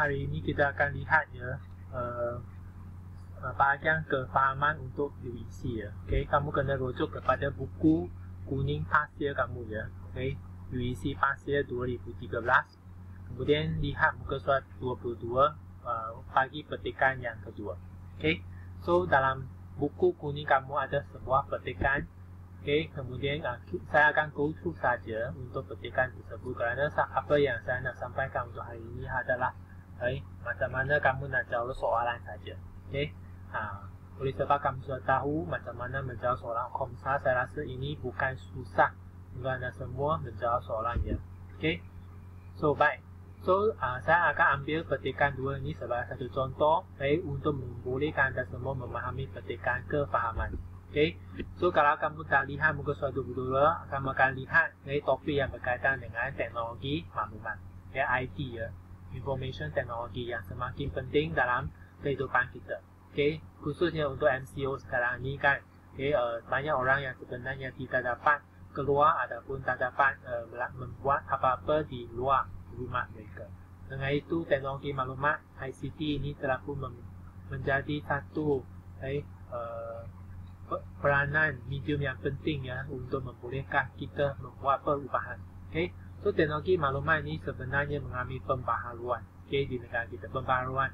hari ini kita akan lihat ya bahagian kefahaman untuk UEC ya. Okay, kamu kena rujuk kepada buku kuning pasir kamu ya. Okay, UEC pasir 2013. Kemudian lihat muka surat 22 bagi petikan yang kedua. Okay, so dalam buku kuning kamu ada sebuah petikan. Okay, kemudian saya akan go through saja untuk petikan tersebut kerana apa yang saya nak sampaikan untuk hari ini adalah macam mana kamu nak jawab soalan saja. Okay, oleh sebab kamu sudah tahu macam mana menjawab soalan Komsa, saya rasa ini bukan susah untuk anda semua menjawab soalannya. Okay, so baik. So, saya akan ambil petikan 2 ini sebagai satu contoh untuk membolehkan anda semua memahami petikan kefahaman. Okay, so kalau kamu dah lihat muka surat 22, kamu akan lihat topik yang berkaitan dengan teknologi maklumat, IT ya, information technology yang semakin penting dalam kehidupan kita. Okay, khususnya untuk MCO sekarang ini kan, banyak orang yang sebenarnya tidak dapat keluar ataupun tak dapat membuat apa-apa di luar rumah mereka. Dengan itu, teknologi maklumat ICT ini telah pun menjadi satu peranan medium yang penting ya untuk membolehkan kita membuat perubahan. Okay, so teknologi maklumat ini sebenarnya mengalami pembaharuan di negara kita. Pembaharuan,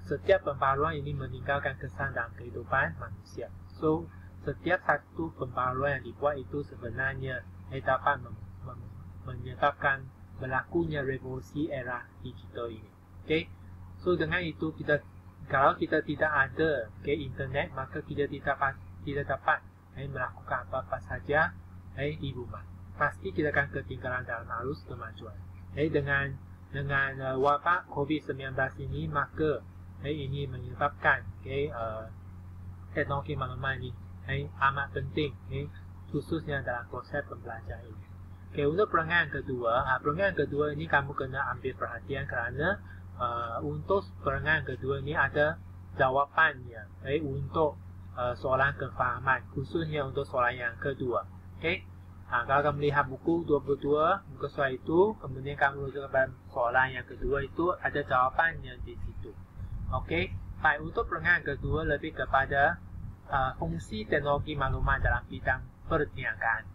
setiap pembaharuan ini meninggalkan kesan dalam kehidupan manusia. So, setiap satu pembaharuan yang dibuat itu sebenarnya dapat menyebabkan berlakunya revolusi era digital ini. Okay, so dengan itu kalau kita tidak ada internet, maka kita tidak dapat melakukan apa-apa saja di rumah. Pasti kita akan ketinggalan dalam arus kemajuan. Dengan wabak COVID-19 ini, maka ini menyebabkan teknologi maklumat ini amat penting, khususnya dalam proses pembelajaran ini. Okay, untuk perangan kedua ini kamu kena ambil perhatian kerana untuk perangan kedua ini ada jawapannya untuk soalan kefahaman, khususnya untuk soalan yang kedua. Okay, kalau kamu lihat buku 22 muka surat itu, kemudian kamu rujuk kepada soalan yang kedua itu, ada jawapannya di situ. Okay, baik, untuk perangan kedua lebih kepada fungsi teknologi maklumat dalam bidang perniagaan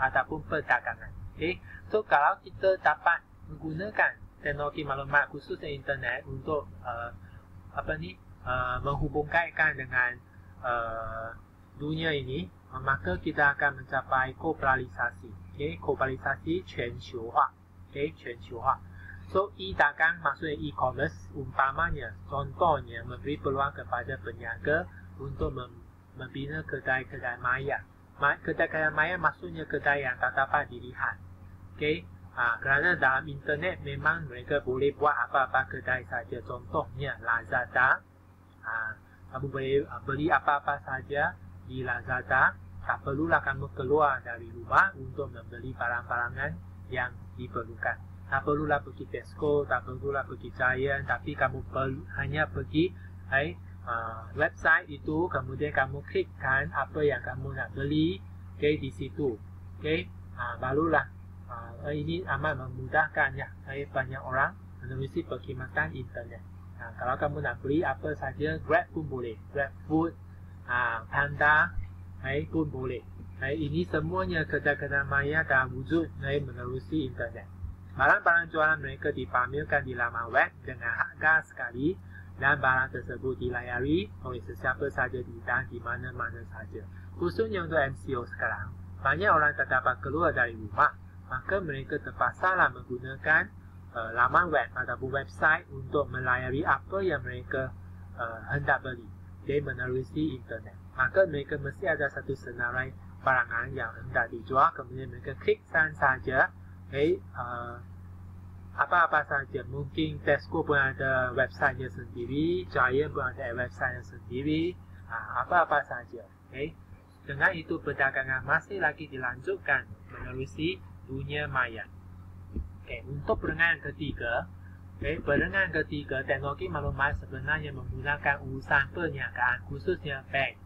ataupun perdagangan. Okay, so kalau kita dapat menggunakan teknologi maklumat khususnya internet untuk menghubungkan dengan dunia ini, maka kita akan mencapai globalisasi. Globalisasi 全球化. 全球化. So, e-dagang maksudnya e-commerce, umpamanya, contohnya memberi peluang kepada peniaga untuk membina kedai-kedai maya. Kedai-kedai maya maksudnya kedai yang tak dapat dilihat. Kerana dalam internet memang mereka boleh buat apa-apa kedai saja. Contohnya Lazada, kamu boleh beli apa-apa saja di Lazada. Tak perlulah kamu keluar dari rumah untuk membeli barang-barangan yang diperlukan. Tak perlulah pergi Tesco, tak perlulah pergi Giant, tapi kamu hanya pergi website itu, kemudian kamu klikkan apa yang kamu nak beli di situ. Barulah ini amat memudahkan ya banyak orang menerusi perkhidmatan internet. Kalau kamu nak beli apa saja, Grab pun boleh, Grab Food, Panda pun boleh. Ini semuanya kedai-kedai maya dalam wujud menerusi internet. Barang-barang jualan mereka dipamerkan di laman web dengan harga sekali, dan barang tersebut dilayari oleh sesiapa saja dan di mana-mana saja. Khususnya untuk MCO sekarang, banyak orang tak dapat keluar dari rumah, maka mereka terpaksalah menggunakan laman web ataupun website untuk melayari apa yang mereka hendak beli. Dia menerusi internet. Maka mereka mesti ada satu senarai barangan yang hendak dijual, kemudian mereka klik saja. Apa-apa saja, mungkin Tesco pun ada websitenya sendiri, Giant pun ada websitenya sendiri, apa-apa saja. Dengan itu perdagangan masih lagi dilanjutkan menerusi dunia maya. Untuk perangan ketiga, teknologi maklumat sebenarnya menggunakan urusan perniagaan, khususnya bank.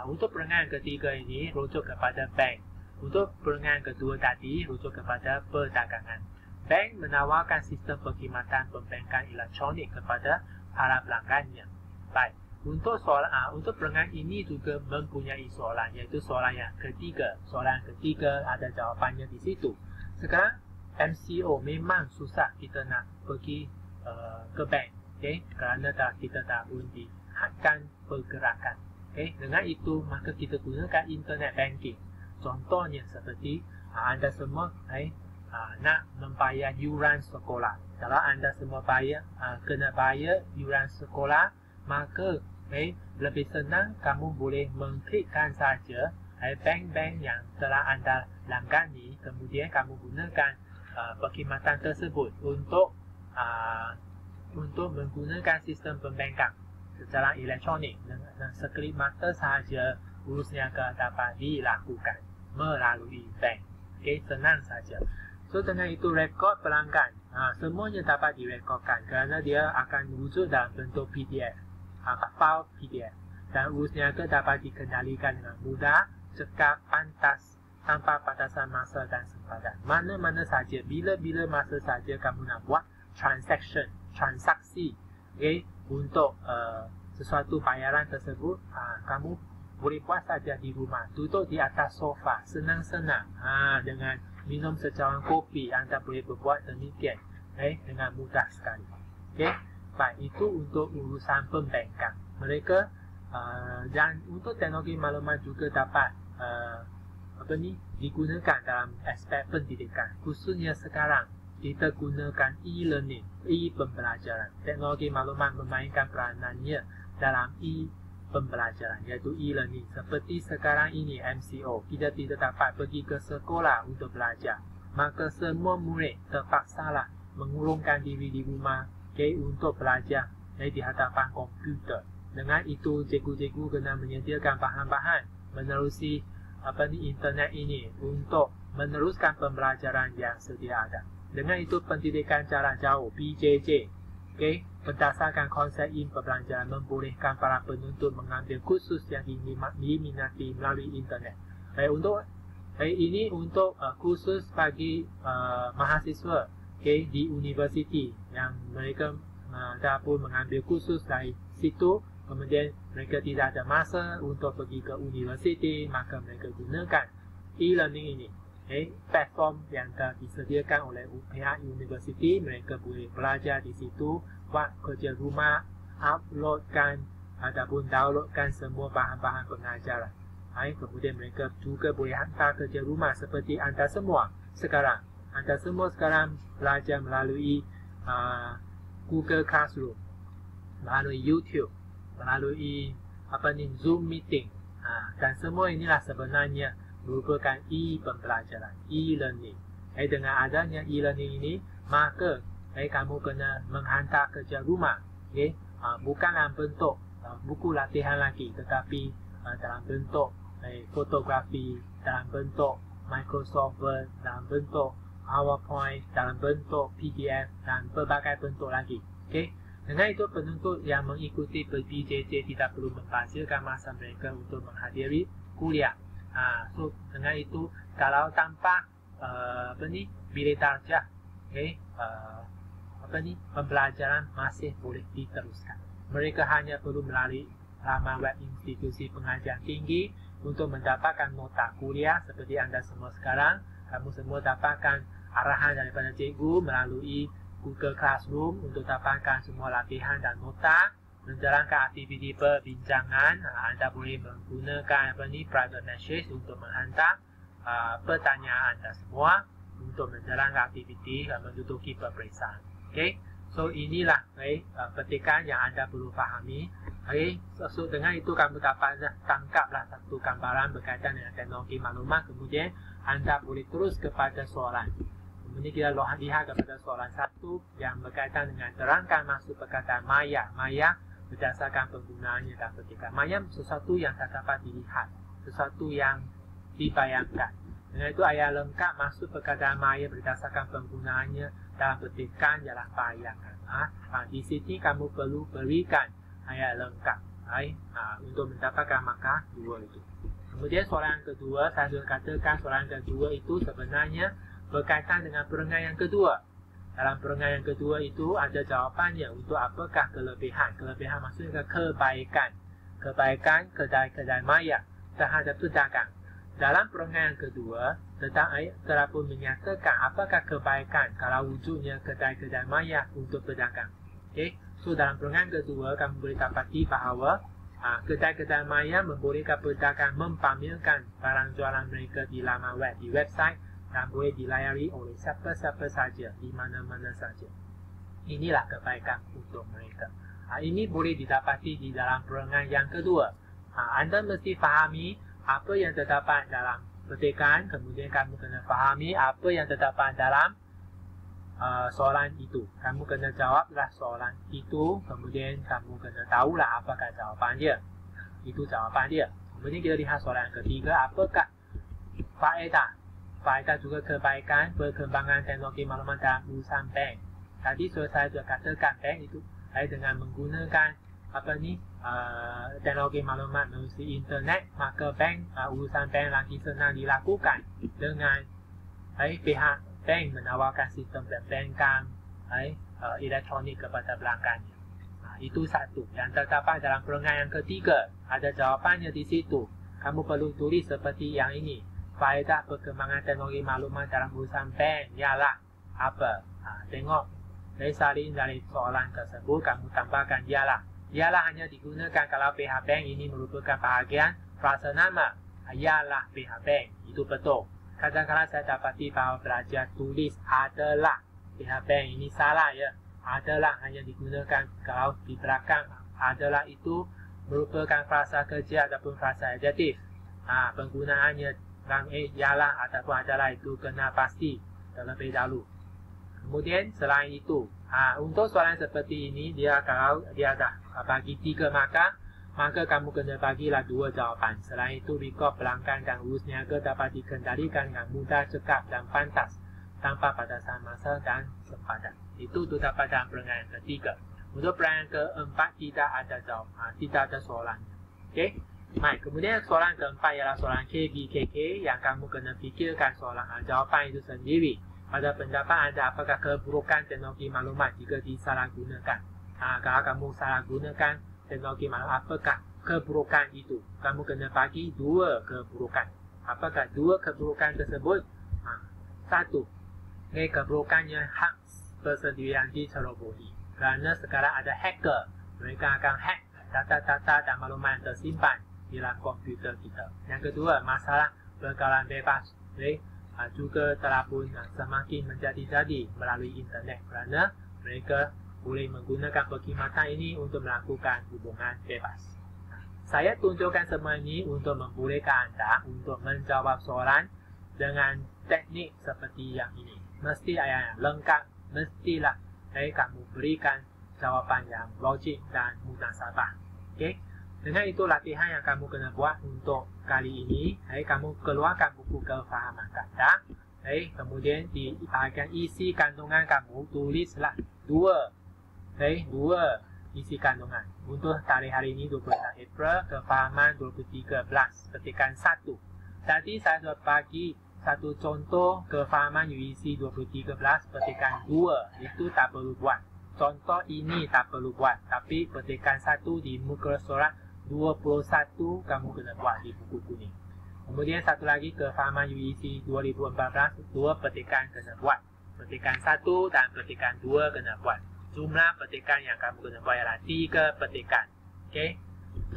Untuk perangan ketiga ini rujuk kepada bank. Untuk perangan kedua tadi rujuk kepada perdagangan. bank menawarkan sistem perkhidmatan pembankan elektronik kepada para pelanggannya. Baik, untuk perenggan ini juga mempunyai soalan, iaitu soalan yang ketiga. Soalan ketiga ada jawapannya di situ. Sekarang MCO memang susah kita nak pergi ke bank, okay? Kerana kita dah dihadkan pergerakan. Okay? Dengan itu, maka kita gunakan internet banking. Contohnya seperti anda semua nak membayar yuran sekolah. Kalau anda semua kena bayar yuran sekolah, maka lebih senang kamu boleh mengklikkan saja bank-bank yang telah anda langgani, kemudian kamu gunakan perkhidmatan tersebut untuk menggunakan sistem pembankan secara elektronik. Dengan sekelip mata sahaja urus niaga dapat dilakukan melalui bank. Okay, senang saja. So dengan itu rekod pelanggan semuanya dapat direkodkan kerana dia akan wujud dalam bentuk PDF, file PDF, dan urus niaga dapat dikendalikan dengan mudah, cekap, pantas, tanpa batasan masa dan sempadan. Mana-mana saja, bila-bila masa saja kamu nak buat transaksi, okay, untuk sesuatu bayaran tersebut, kamu boleh buat saja di rumah, duduk di atas sofa, senang-senang, dengan minum secawan kopi, anda boleh berbuat demikian, dengan mudah sekali. Okay? Baik, itu untuk urusan pembankan. Mereka dan untuk teknologi maklumat juga dapat digunakan dalam aspek pendidikan. Khususnya sekarang kita gunakan e-learning, e-pembelajaran. Teknologi maklumat memainkan peranannya dalam pembelajaran, iaitu e-learning. Seperti sekarang ini MCO, kita tidak dapat pergi ke sekolah untuk belajar, maka semua murid terpaksalah mengurungkan diri di rumah, untuk belajar di hadapan komputer. Dengan itu, cikgu-cikgu kena menyediakan bahan-bahan menerusi internet ini untuk meneruskan pembelajaran yang sedia ada. Dengan itu, pendidikan jarak jauh PJJ, berdasarkan konsep pembelajaran membolehkan para penuntut mengambil kursus yang diminati melalui internet. Ini untuk kursus bagi mahasiswa di universiti yang mereka dapat mengambil kursus dari situ. Kemudian mereka tidak ada masa untuk pergi ke universiti, maka mereka gunakan e-learning ini. Platform yang telah disediakan oleh pihak universiti, mereka boleh belajar di situ, buat kerja rumah, uploadkan ataupun downloadkan semua bahan-bahan pengajaran. Kemudian mereka juga boleh hantar kerja rumah seperti anda semua sekarang. Anda semua sekarang belajar melalui Google Classroom, melalui YouTube, melalui Zoom meeting, dan semua inilah sebenarnya merupakan e-pembelajaran, e-learning. Dengan adanya e-learning ini, maka kamu kena menghantar kerja rumah, bukan dalam bentuk buku latihan lagi, tetapi dalam bentuk fotografi, dalam bentuk Microsoft Word, dalam bentuk PowerPoint, dalam bentuk PDF, dan berbagai bentuk lagi. Dengan itu, penuntut yang mengikuti PJJ tidak perlu membazirkan masa mereka untuk menghadiri kuliah. So dengan itu, kalau tanpa bilik darjah, pembelajaran masih boleh diteruskan. Mereka hanya perlu melalui laman web institusi pengajian tinggi untuk mendapatkan nota kuliah seperti anda semua sekarang. Kamu semua dapatkan arahan daripada cikgu melalui Google Classroom untuk dapatkan semua latihan dan nota. Menjalankan aktiviti perbincangan, anda boleh menggunakan private message untuk menghantar pertanyaan anda semua untuk menjalankan aktiviti dan menduduki peperiksaan. So inilah petikan yang anda perlu fahami. So dengan itu kamu dapat tangkaplah satu gambaran berkaitan dengan teknologi maklumat. Kemudian anda boleh terus kepada soalan. Kemudian kita lihat kepada soalan satu yang berkaitan dengan terangkan maksud perkataan maya. Maya berdasarkan penggunaannya dan petikan. Maya sesuatu yang tak dapat dilihat, sesuatu yang dibayangkan. Dengan itu ayat lengkap maksud perkataan maya berdasarkan penggunaannya dalam petikan ialah bayangan. Di sini kamu perlu berikan ayat lengkap untuk mendapatkan markah 2 itu. Kemudian soalan kedua, saya sudah katakan soalan kedua itu sebenarnya berkaitan dengan perenggan yang kedua. Dalam perenggan yang kedua itu ada jawapannya untuk apakah kelebihan. Kelebihan maksudnya kebaikan. Kebaikan kedai-kedai maya terhadap pedagang. Dalam perenggan yang kedua, telah pun menyatakan apakah kebaikan kalau wujudnya kedai-kedai maya untuk pedagang. Okay? So, dalam perenggan kedua, kamu boleh dapati bahawa kedai-kedai maya membolehkan pedagang mempamerkan barang jualan mereka di laman web, di website, dan boleh dilayari oleh siapa-siapa saja, di mana-mana saja. Inilah kebaikan untuk mereka. Ini boleh didapati di dalam perenggan yang kedua. Anda mesti fahami apa yang terdapat dalam petikan, kemudian kamu kena fahami apa yang terdapat dalam soalan itu. Kamu kena jawablah soalan itu, kemudian kamu kena tahulah apakah jawapan dia. Itu jawapan dia. Kemudian kita lihat soalan ketiga, apakah faedah? Faedah juga kebaikan perkembangan teknologi maklumat dalam urusan bank. Tadi saya sudah katakan bank itu dengan menggunakan teknologi maklumat melalui internet, maka urusan bank lagi senang dilakukan dengan pihak bank menawarkan sistem perbankan elektronik kepada pelanggannya. Itu satu yang terdapat dalam perenggan yang ketiga. Ada jawapannya di situ. Kamu perlu tulis seperti yang ini. Faedah perkembangan teknologi maklumat dalam urusan bank ialah apa? Tengok dari salin dari soalan tersebut, kamu tambahkan ialah hanya digunakan kalau pihak bank ini merupakan bahagian frasa nama. Ialah pihak bank. Itu betul. Kadang-kadang saya dapati bahawa pelajar tulis adalah. Pihak bank ini salah ya. Adalah hanya digunakan kalau di belakang adalah itu merupakan frasa kerja ataupun frasa adjektif. Penggunaannya ialah ataupun adalah itu kena pasti terlebih dahulu. Kemudian selain itu, untuk soalan seperti ini, kalau dia dah bagi 3 maka kamu kena bagilah 2 jawapan. Selain itu, rekod pelanggan dan urus niaga dapat dikendalikan dengan mudah, cepat dan pantas tanpa batasan masa dan sempadan. Itu terdapat dalam perenggan yang ketiga. Untuk perenggan keempat tidak ada jawapan, tidak ada soalan. Okey. Baik, kemudian soalan keempat ialah soalan KBKK yang kamu kena fikirkan soalan jawapan itu sendiri. Pada pendapat anda, apakah keburukan teknologi maklumat jika disalahgunakan? Kalau kamu salah gunakan teknologi maklumat, apakah keburukan itu? Kamu kena bagi 2 keburukan. Apakah 2 keburukan tersebut? Satu, keburukannya hak persendirian dicerobohi. Kerana sekarang ada hacker, mereka akan hack data-data dan maklumat yang tersimpan di dalam komputer kita. Yang kedua, masalah pergaulan bebas juga telah pun semakin menjadi-jadi melalui internet kerana mereka boleh menggunakan perkhidmatan ini untuk melakukan hubungan bebas. Saya tunjukkan semua ini untuk membolehkan anda untuk menjawab soalan dengan teknik seperti yang ini. Mesti yang lengkap, mestilah kamu berikan jawapan yang logik dan munasabah. Okey? Dengan itu latihan yang kamu kena buat untuk kali ini. Kamu keluarkan buku kefahaman kata. Kemudian di bahagian isi kandungan kamu tulislah 2 isi kandungan. Untuk tarikh hari ini 26 April, kefahaman 2013, petikan 1. Tadi saya sudah bagi satu contoh kefahaman UEC 2013, petikan 2. Itu tak perlu buat. Contoh ini tak perlu buat. Tapi petikan 1 di muka surat 21 kamu kena buat di buku kuning. Kemudian satu lagi kefahaman UEC 2014, 2 petikan kena buat. Petikan 1 dan petikan 2 kena buat. Jumlah petikan yang kamu kena buat ialah 3 petikan. Okey.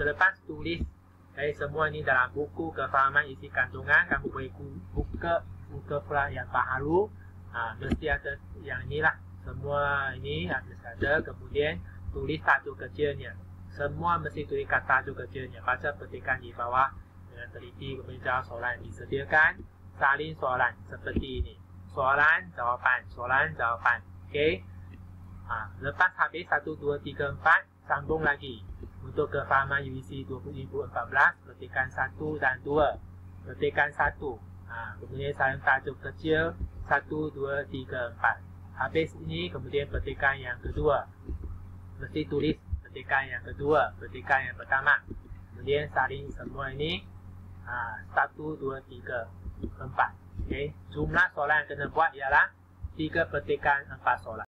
Selepas tulis semua ini dalam buku kefahaman isi kandungan, kamu boleh buka surat yang baharu. Mesti ada yang inilah. Semua ini ada. Kemudian tulis tajuk kecilnya. Semua mesti tulis tajuk kecilnya. Baca petikan di bawah dengan teliti, kemudian jawab soalan yang disediakan. Salin soalan seperti ini. Soalan, jawapan. Soalan, jawapan. Okey. Lepas habis 1, 2, 3, 4, sambung lagi. Untuk kefahaman UEC 2014, petikan 1 dan 2. Petikan 1. Kemudian salin tajuk kecil 1, 2, 3, 4. Habis ini, kemudian petikan yang kedua. Mesti tulis petikan yang kedua, petikan yang pertama. Kemudian salin semua ini 1, 2, 3, 4. Okay. Jumlah soalan yang kena buat ialah tiga petikan pasola.